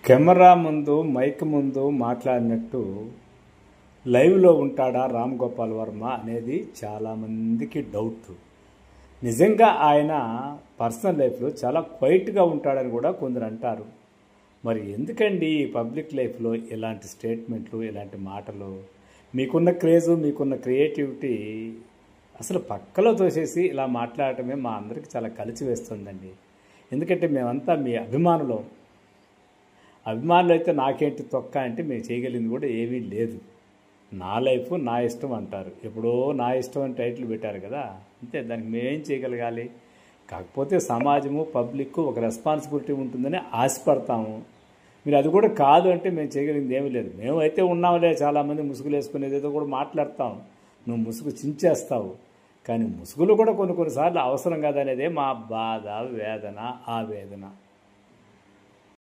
Camera ముందు mic ముందు మాట్లాడినట్టు లైవ్లో ఉంటాడా రామ్ గోపాల్ వర్మ అనేది చాలామందికి డౌట్. నిజంగా ఆయన పర్సనల్ లైఫ్లో చాలా క్వైట్గా ఉంటాడని కూడా కొందరు అంటారు. మరి ఎందుకండి ఈ పబ్లిక్ లైఫ్లో ఇలాంటి స్టేట్మెంట్లు, ఇలాంటి మాటలు? మీకున్న క్రేజు, మీకున్న క్రియేటివిటీ అసలు పక్కలో తోసేసి ఇలా మాట్లాడటమే మా అందరికీ చాలా కలిసి వేస్తుందండి. ఎందుకంటే మేమంతా మీ అభిమానులు అయితే నాకేంటి తొక్క అంటే మేము చేయగలిగింది కూడా ఏమీ లేదు. నా లైఫ్ నా ఇష్టం అంటారు. ఎప్పుడో నా ఇష్టం అని టైటిల్ పెట్టారు కదా, అంతే. దానికి మేమేం చేయగలగాలి? కాకపోతే సమాజము, పబ్లిక్ ఒక రెస్పాన్సిబిలిటీ ఉంటుందని ఆశపడతాము. మీరు అది కూడా కాదు అంటే మేము చేయగలిగింది ఏమీ లేదు. మేమైతే ఉన్నాంలే, చాలామంది ముసుగులు వేసుకునేది ఏదో కూడా మాట్లాడతాం, నువ్వు ముసుగు చించేస్తావు. కానీ ముసుగులు కూడా కొన్నిసార్లు అవసరం కాదనేదే మా బాధ, వేదన, ఆవేదన.